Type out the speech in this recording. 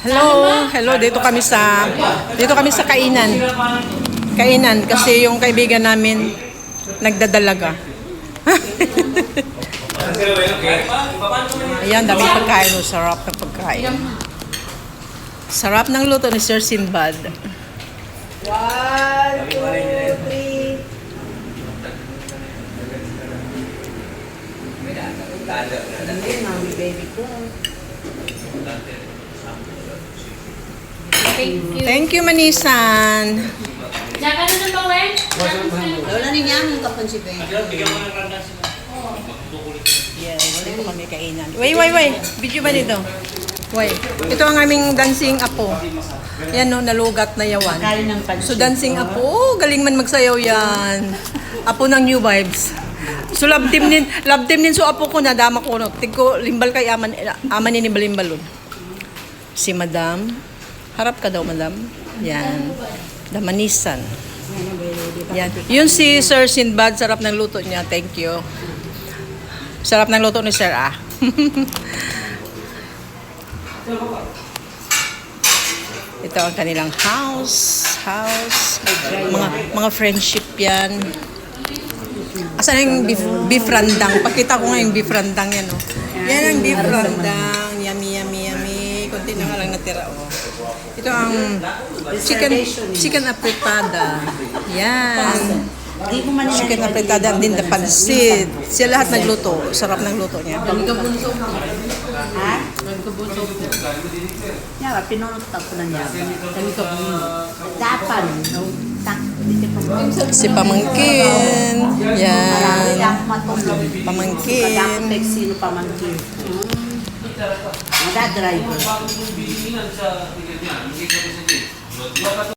Hello, dito kami sa kainan kasi yung kaibigan namin nagdadalaga. Ayan, daming pagkain, sarap ng pagkain. Sarap ng luto ni Sir Sinbad. 1, 2, 3. Hindi, mami baby ko. Thank you, Manisan. Jangan ano ba, Wen? Lola niya ang kapon si baby. Yes, dito kami kainan. Way. Video ba dito? Way. Ito ang aming dancing apo. Yan no, nalugat na yawan. So dancing apo, galing man magsayaw yan. Apo ng New Vibes. So love team din so apo ko na dama ko no. Tigko limbal kay aman ni Balimbalon. Si Madam. Harap ka daw, Madam. Yan. Damanisan. Yan. Yun si Sir Sinbad, sarap ng luto niya. Thank you. Sarap ng luto ni Sir Ito ang kanilang house. Mga friendship yan. Asan yung beef randang? Pakita ko nga yung beef randang yan. Oh. Yan ang beef randang. Yummy. Kunti na nga lang natira. Oh. Ito ang chicken apretada. Yan. Chicken apretada din na pansit. Siya lahat nagluto. Sarap ng luto niya. Nagkabunso ko. Ha? Nagkabunso ko. Yan, pinunot ko na niya. Nagkabunso. Dapan. Si Pamangkin. Yan. Pamangkin. Kadapek sino pamangkin. Madadriver.